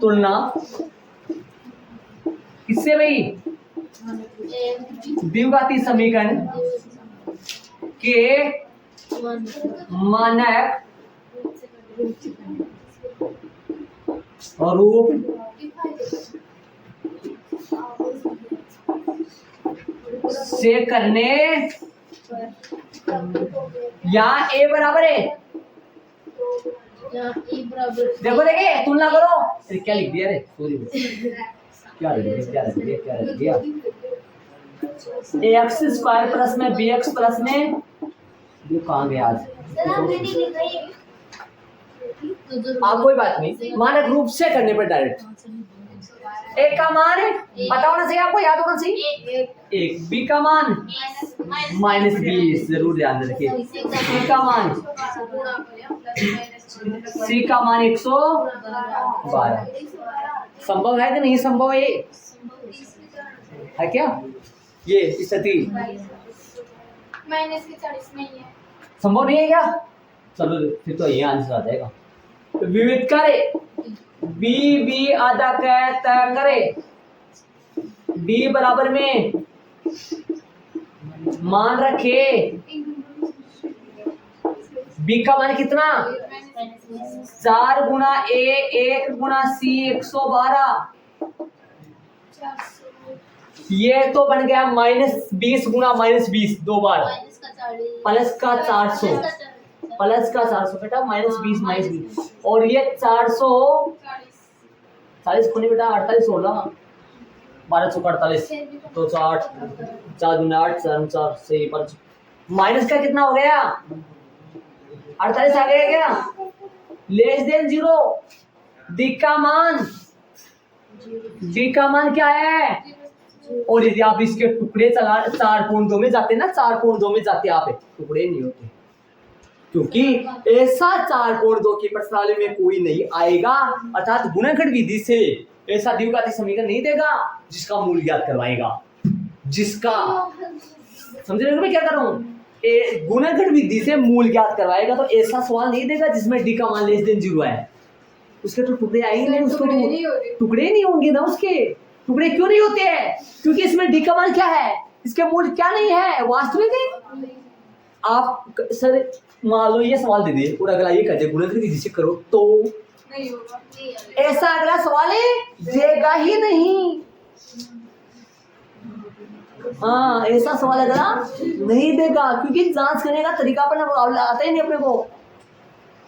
S1: तुलना किससे भाई? द्विघाती समीकरण के मानक रूप से करने, यहाँ ए बराबर है, देखो देखे तुलना करो। अरे क्या लिख दिया रे, सॉरी क्या लिख दिया एक्स स्क्वायर प्लस में बी एक्स प्लस में, ये कहाँ गया आज? कोई बात नहीं, मानक रूप से करने पर डायरेक्ट एक का मान पता होना चाहिए आपको, याद होना चाहिए। एक बी का मान -20, जरूर ध्यान रखिए। सी का मान, सी का मान 112। संभव है कि नहीं संभव है क्या ये स्थिति?
S2: -40 नहीं है,
S1: संभव नहीं है क्या? चलो फिर तो ये आंसर आ जाएगा। विविध करे बी आधा तय करे, बी बराबर में मान रखे बी का मान कितना? 4 गुना ए 1 गुना सी 112, ये तो बन गया -20 गुना -20 दो बार, प्लस का 400 बेटा, -20 और ये 440 खोने बेटा, 48 होगा, 1248 तो 4 गुना 8 4 से माइनस का कितना हो गया? 48 आ गया क्या? लेस देन 0, डी का मान क्या है? और यदि आप इसके टुकड़े 4.2 में जाते ना, 4.2 में जाते आप, टुकड़े नहीं होते, क्योंकि ऐसा 4.2 की प्रश्नावली में कोई नहीं आएगा, अर्थात गुणनखंड विधि से ऐसा द्विघाती समीकरण नहीं देगा जिसका मूल ज्ञात करवाएगा, जिसका समझ रहे हो मैं क्या कर रहा हूँ? गुणनखंड विधि से मूल ज्ञात करवाएगा, तो ऐसा सवाल नहीं देगा जिसमें डी का मान लेस देन 0 है। उसके तो टुकड़े आएंगे नहीं, उसको तो टुकड़े नहीं होंगे ना, उसके टुकड़े क्यों नहीं होते हैं? क्योंकि इसमें डी का मान क्या है, इसके मूल क्या नहीं है, वास्तविक है। आप सर मान लो ये सवाल दे दिए और अगला ये कहते गुणनखंड विधि से करो तो नहीं होगा, ऐसा अगला सवाल देगा ही नहीं। हाँ, ऐसा सवाल अगला नहीं देगा, क्योंकि जांच करने का तरीका अपन आता ही नहीं अपने को।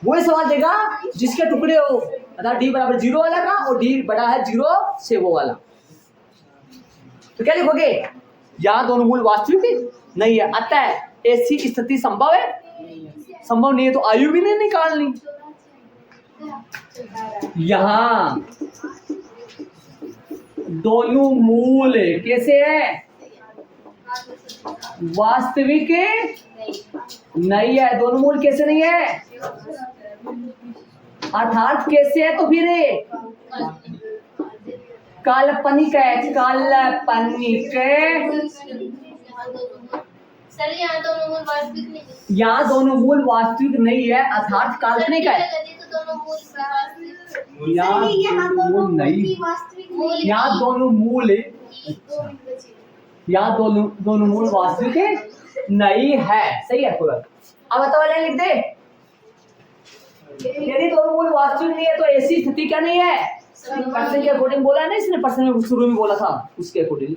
S1: वही सवाल देगा जिसके टुकड़े हो, अर्थात डी बराबर 0 वाला का और डी बड़ा है 0 से वो वाला। तो क्या लिखोगे? यहाँ दोनों मूल वास्तविक नहीं है, अतः ऐसी स्थिति संभव है? संभव नहीं है, तो आयु भी नहीं निकालनी। यहाँ दोनों मूल कैसे है? वास्तविक नहीं है, दोनों मूल कैसे नहीं है? अर्थात कैसे है? तो फिर काल्पनिक है, काल्पनिक।
S2: सर यहाँ दोनों मूल वास्तविक नहीं है,
S1: यहाँ दोनों मूल वास्तविक नहीं है, अर्थात काल्पनिक है। यहाँ दोनों नहीं, यहाँ दोनों मूल, यहाँ दोनों मूल वास्तविक नहीं है, सही है। कोई अब बताओ लिख दे, यदि दोनों मूल वास्तविक नहीं है तो ऐसी स्थिति क्या नहीं है? पर्सन के अकॉर्डिंग बोला है ना इसने, पर्सन में शुरू में बोला था उसके अकॉर्डिंग।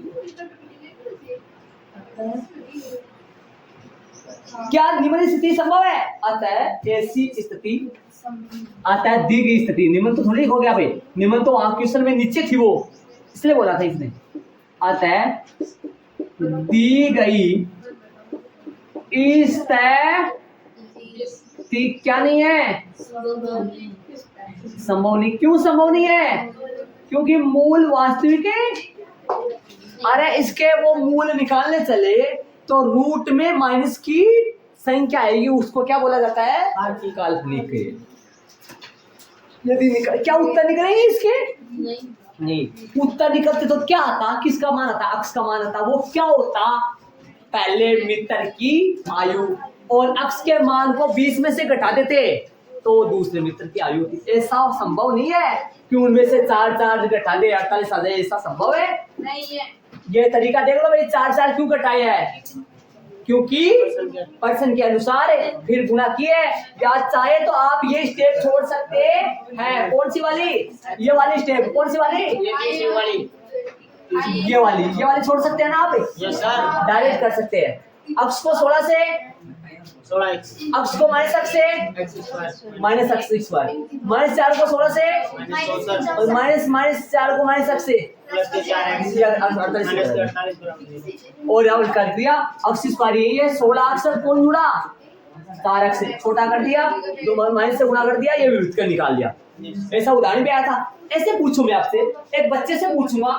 S1: क्या निम्न स्थिति संभव है? अतः ऐसी स्थिति, अतः दी गई स्थिति, निम्न तो थोड़ी हो गया भाई, निम्न तो वहां क्वेश्चन में नीचे थी वो, इसलिए बोला था इसने। अतः दी गई स्थिति क्या नहीं है? संभव नहीं। क्यों संभव नहीं है? क्योंकि मूल वास्तविक है। अरे इसके वो मूल निकालने चले तो रूट में माइनस की संख्या आएगी, उसको क्या बोला जाता है? काल्पनिक। यदि क्या उत्तर निकलेंगे इसके? नहीं। उत्तर निकलते तो क्या आता? किसका मान आता? अक्ष का मान आता। वो क्या होता? पहले मित्र की आयु, और अक्ष के मान को 20 में से घटा देते तो दूसरे मित्र की आयु होती। ऐसा संभव नहीं है कि उनमें से 4 घटा दे 48 आ जाए, ऐसा संभव है
S2: नहीं है।
S1: ये तरीका देख लो भाई, 4 क्यों घटाया है, क्योंकि पर्सन के अनुसार फिर गुणा किए। या चाहे तो आप ये स्टेप छोड़ सकते हैं, कौन सी वाली, ये वाली स्टेप, कौन सी वाली, ये वाली छोड़ सकते हैं ना आप, डायरेक्ट कर सकते हैं। अक्ष को 16 से, अक्ष को माइनस अक्ष से माइनस अक्ष स्क्वायर, -4 को 16 से और -4 को माइनस अक्ष से, और यहाँ कर दिया अक्ष स्क्वायर यही है। 16 अक्ष कौन जुड़ा, 4 अक्ष छोटा कर दिया, तो माइनस से गुणा कर दिया, ये व्युत्क्रम निकाल दिया। ऐसा उदाहरण भी आया था। ऐसे पूछूं मैं आपसे, एक बच्चे से पूछूंगा,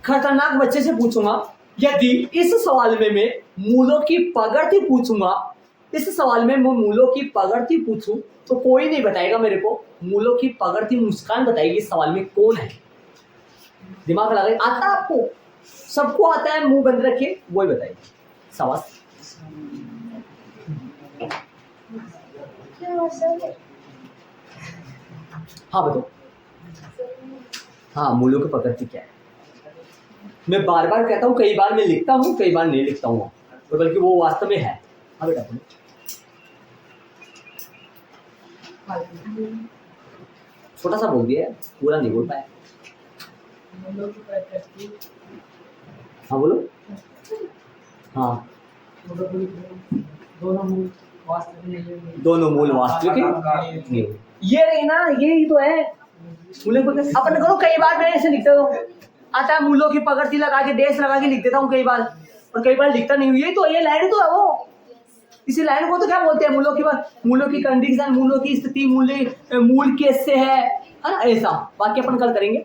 S1: खतरनाक बच्चे से पूछूंगा, यदि इस सवाल में मैं मूलों की पगड़ती पूछूंगा, इस सवाल में मैं मूलों की पगड़ती पूछूं तो कोई नहीं बताएगा मेरे को, मूलों की पगड़ती मुस्कान बताएगी इस सवाल में कौन है। दिमाग लगाइए, आता है आपको, सबको आता है, मुंह बंद रखिए, वही बताइए। सवाल हाँ बताओ, हाँ मूलों की पगड़ती क्या है। मैं बार बार कहता हूँ, कई बार मैं लिखता हूँ, कई बार नहीं लिखता हूँ, तो बल्कि वो वास्तव में है। हाँ बेटा बोलो। छोटा सा बोल दिया, पूरा नहीं बोल पाया। हाँ बोलो। हाँ दोनों मूल वास्तविक नहीं, ये रही ना, यही तो है। मूलों को अपन करो, कई बार मैं ऐसे लिखता हूँ, आता है मूलों की पगड़ती लगा के डैश लगा के लिख देता हूँ कई बार, और कई बार लिखता नहीं हूँ। ये तो ये लाइन तो है वो, इसी लाइन को तो क्या बोलते हैं, मूलों की कंडीशन, मूलों की स्थिति, मूल कैसे है ना, ऐसा बाकी अपन कल करेंगे।